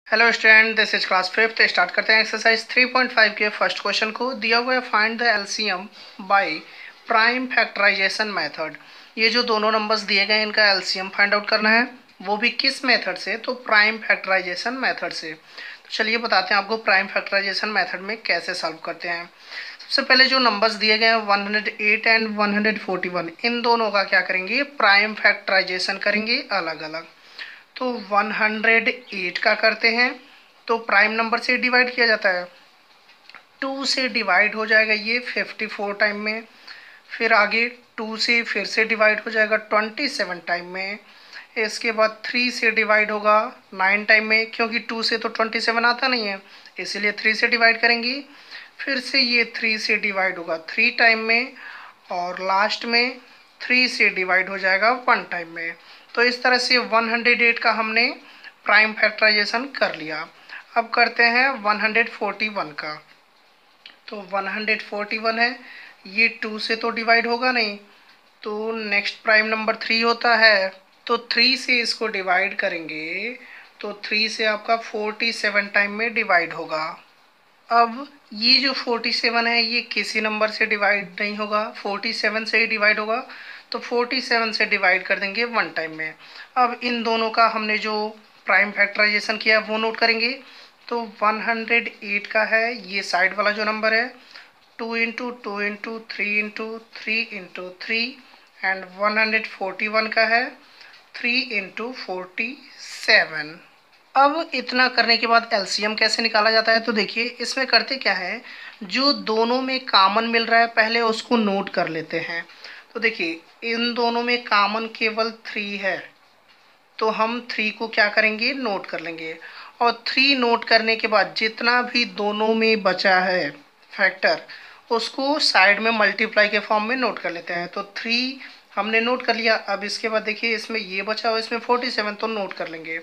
Hello student, this is class fifth. Start करते हैं exercise 3.5 के फर्स्ट क्वेश्चन को। दिया हुआ है find the LCM by prime factorisation method. ये जो दोनों नंबर्स दिए गए इनका एलसीएम फाइंड आउट करना है, वो भी किस मेथड से? तो प्राइम फैक्टराइजेशन मेथड से। तो चलिए बताते हैं आपको प्राइम फैक्टराइजेशन मेथड में कैसे सॉल्व करते हैं। सबसे पहले जो नंबर्स दिए गए हैं 108 एंड 141, इन दोनों का क्या करेंगे? प्राइम फैक्टराइजेशन करेंगे अलग अलग। तो 108 का करते हैं तो प्राइम नंबर से डिवाइड किया जाता है, 2 से डिवाइड हो जाएगा ये 54 टाइम में। फिर आगे 2 से फिर से डिवाइड हो जाएगा 27 टाइम में। इसके बाद 3 से डिवाइड होगा 9 टाइम में, क्योंकि 2 से तो 27 आता नहीं है, इसीलिए 3 से डिवाइड करेंगी। फिर से ये 3 से डिवाइड होगा 3 टाइम में, और लास्ट में 3 से डिवाइड हो जाएगा 1 टाइम में। तो इस तरह से 108 का हमने प्राइम फैक्टराइजेशन कर लिया। अब करते हैं 141 का। तो 141 है, ये 2 से तो डिवाइड होगा नहीं, तो नेक्स्ट प्राइम नंबर 3 होता है, तो 3 से इसको डिवाइड करेंगे तो 3 से आपका 47 टाइम में डिवाइड होगा। अब ये जो 47 है ये किसी नंबर से डिवाइड नहीं होगा, 47 से ही डिवाइड होगा, तो 47 से डिवाइड कर देंगे 1 टाइम में। अब इन दोनों का हमने जो प्राइम फैक्टराइजेशन किया वो नोट करेंगे। तो 108 का है ये साइड वाला जो नंबर है, 2 into 2 into 3 into 3 into 3, and 141 का है 3 इंटू 47। अब इतना करने के बाद एलसीएम कैसे निकाला जाता है? तो देखिए इसमें करते क्या है, जो दोनों में कॉमन मिल रहा है पहले उसको नोट कर लेते हैं। तो देखिए इन दोनों में कॉमन केवल 3 है, तो हम 3 को क्या करेंगे? नोट कर लेंगे। और 3 नोट करने के बाद जितना भी दोनों में बचा है फैक्टर, उसको साइड में मल्टीप्लाई के फॉर्म में नोट कर लेते हैं। तो 3 हमने नोट कर लिया। अब इसके बाद देखिए इसमें ये बचा और इसमें 47, तो नोट कर लेंगे।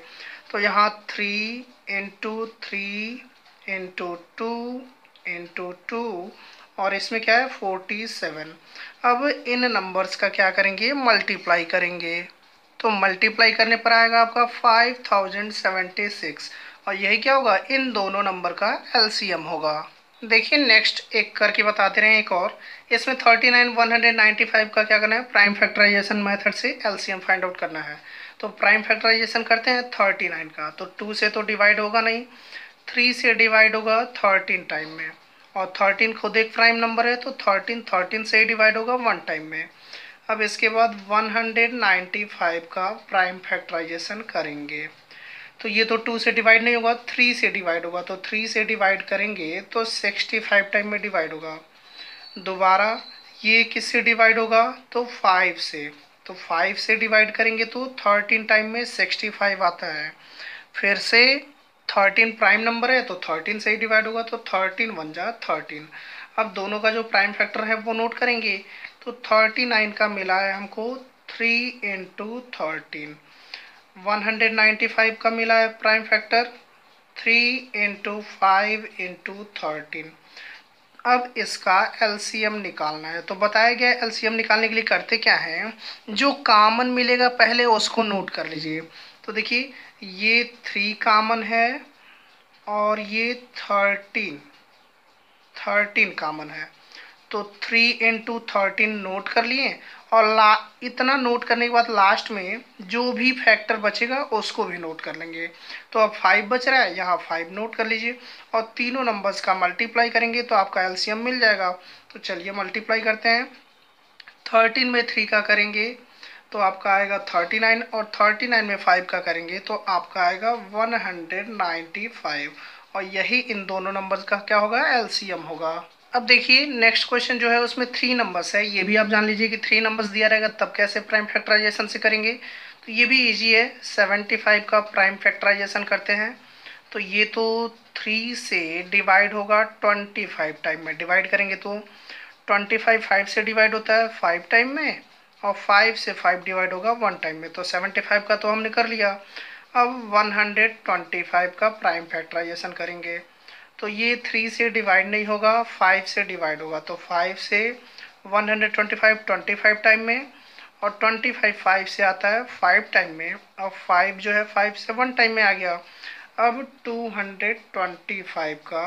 तो यहाँ 3 इंटू 3 इंटू 2 इंटू 2, और इसमें क्या है? 47। अब इन नंबर्स का क्या करेंगे? मल्टीप्लाई करेंगे। तो मल्टीप्लाई करने पर आएगा आपका 5076, और यही क्या होगा? इन दोनों नंबर का एलसीएम होगा। देखिए नेक्स्ट एक करके बताते रहे एक और। इसमें 39 195 का क्या करना है? प्राइम फैक्टराइजेशन मेथड से एलसीएम फाइंड आउट करना है। तो प्राइम फैक्टराइजेशन करते हैं 39 का। तो 2 से तो डिवाइड होगा नहीं, 3 से डिवाइड होगा 13 टाइम में, और 13 खुद एक प्राइम नंबर है, तो 13 से ही डिवाइड होगा 1 टाइम में। अब इसके बाद 195 का प्राइम फैक्टराइजेशन करेंगे। तो ये तो 2 से डिवाइड नहीं होगा, 3 से डिवाइड होगा, तो 3 से डिवाइड करेंगे तो 65 टाइम में डिवाइड होगा। दोबारा ये किससे डिवाइड होगा? तो 5 से। तो 5 से डिवाइड करेंगे तो 13 टाइम में 65 आता है। फिर से 13 प्राइम नंबर है, तो 13 से ही डिवाइड होगा, तो 13 1 जा 13। अब दोनों का जो प्राइम फैक्टर है वो नोट करेंगे। तो 39 का मिला है हमको 3 इंटू 13। 195 का मिला है प्राइम फैक्टर 3 इंटू 5 इंटू 13। अब इसका एलसीएम निकालना है। तो बताया गया एलसीएम निकालने के लिए करते क्या है, जो कॉमन मिलेगा पहले उसको नोट कर लीजिए। तो देखिए ये 3 कॉमन है, और ये 13 कॉमन है, तो 3 इंटू 13 नोट कर लिए। और इतना नोट करने के बाद लास्ट में जो भी फैक्टर बचेगा उसको भी नोट कर लेंगे। तो अब 5 बच रहा है, यहाँ 5 नोट कर लीजिए, और तीनों नंबर्स का मल्टीप्लाई करेंगे तो आपका एलसीएम मिल जाएगा। तो चलिए मल्टीप्लाई करते हैं। 13 में 3 का करेंगे तो आपका आएगा 39, और 39 में 5 का करेंगे तो आपका आएगा 195, और यही इन दोनों नंबर्स का क्या होगा? एलसीएम होगा। अब देखिए नेक्स्ट क्वेश्चन जो है उसमें 3 नंबर्स है, ये भी आप जान लीजिए कि 3 नंबर्स दिया रहेगा तब कैसे प्राइम फैक्टराइजेशन से करेंगे। तो ये भी इजी है। 75 का प्राइम फैक्टराइजेशन करते हैं। तो ये तो 3 से डिवाइड होगा 25 टाइम में, डिवाइड करेंगे तो 25 5 से डिवाइड होता है 5 टाइम में, और 5 से 5 डिवाइड होगा 1 टाइम में। तो 75 का तो हमने कर लिया। अब 125 का प्राइम फैक्टराइजेशन करेंगे। तो ये 3 से डिवाइड नहीं होगा, 5 से डिवाइड होगा, तो 5 से 125 25 टाइम में, और 25 5 से आता है 5 टाइम में, और 5 जो है 5 से 1 टाइम में आ गया। अब 225 का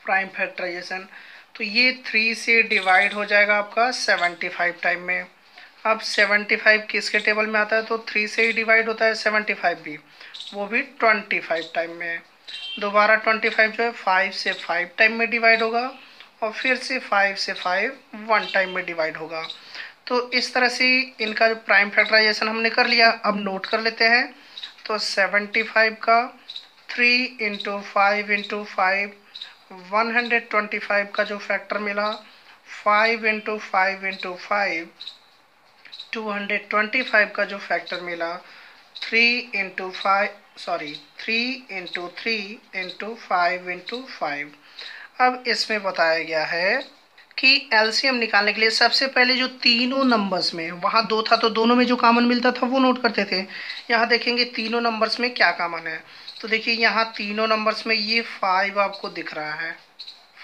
प्राइम फैक्टराइजेशन, तो ये 3 से डिवाइड हो जाएगा आपका 75 टाइम में। अब 75 किसके टेबल में आता है, तो 3 से ही डिवाइड होता है 75 भी, वो भी 25 टाइम में। दोबारा 25 जो है 5 से 5 टाइम में डिवाइड होगा, और फिर से 5 से 5 1 टाइम में डिवाइड होगा। तो इस तरह से इनका जो प्राइम फैक्टराइजेशन हमने कर लिया। अब नोट कर लेते हैं। तो 75 का 3 इंटू 5 इंटू 5 125 का जो फैक्टर मिला, 5 इंटू 5 इंटू 5 225 का जो फैक्टर मिला, 3 into 5 sorry 3 into 3 into 5 into 5। अब इसमें बताया गया है कि एलसीएम निकालने के लिए सबसे पहले जो तीनों नंबर्स में, वहाँ 2 था तो दोनों में जो कॉमन मिलता था वो नोट करते थे। यहाँ देखेंगे तीनों नंबर्स में क्या कॉमन है। तो देखिए यहाँ तीनों नंबर्स में ये 5 आपको दिख रहा है,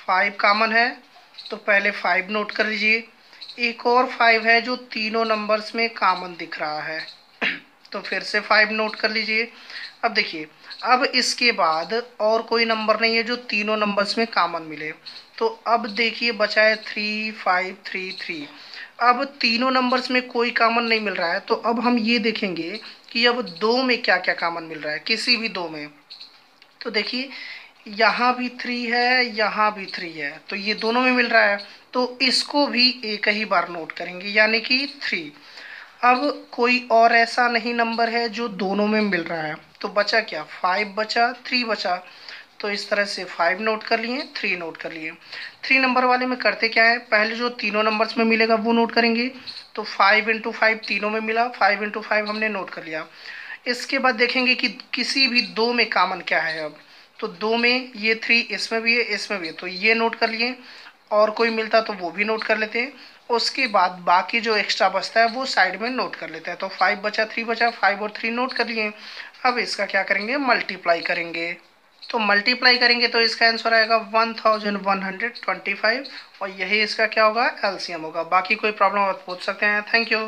5 कॉमन है, तो पहले 5 नोट कर लीजिए। एक और 5 है जो तीनों नंबर्स में कॉमन दिख रहा है, तो फिर से 5 नोट कर लीजिए। अब देखिए, अब इसके बाद और कोई नंबर नहीं है जो तीनों नंबर्स में कॉमन मिले। तो अब देखिए बचा है 3 5 3 3। अब तीनों नंबर्स में कोई कॉमन नहीं मिल रहा है, तो अब हम ये देखेंगे कि अब दो में क्या क्या कॉमन मिल रहा है, किसी भी दो में। तो देखिए यहाँ भी 3 है, यहाँ भी 3 है, तो ये दोनों में मिल रहा है, तो इसको भी एक ही बार नोट करेंगे, यानी कि 3। अब कोई और ऐसा नहीं नंबर है जो दोनों में मिल रहा है, तो बचा क्या, 5 बचा, 3 बचा। तो इस तरह से 5 नोट कर लिए, 3 नोट कर लिए। 3 नंबर वाले में करते क्या है, पहले जो तीनों नंबर्स में मिलेगा वो नोट करेंगे। तो 5 इंटू 5 तीनों में मिला, 5 इंटू 5 हमने नोट कर लिया। इसके बाद देखेंगे कि किसी भी दो में कॉमन क्या है। अब तो दो में ये 3 इसमें भी है, इसमें भी है, तो ये नोट कर लिए। और कोई मिलता तो वो भी नोट कर लेते हैं। उसके बाद बाकी जो एक्स्ट्रा बचता है वो साइड में नोट कर लेते हैं। तो 5 बचा, 3 बचा, 5 और 3 नोट कर लिए। अब इसका क्या करेंगे, मल्टीप्लाई करेंगे। तो मल्टीप्लाई करेंगे तो इसका आंसर आएगा 1125, और यही इसका क्या होगा, एलसीएम होगा। बाकी कोई प्रॉब्लम आप पूछ सकते हैं। Thank you.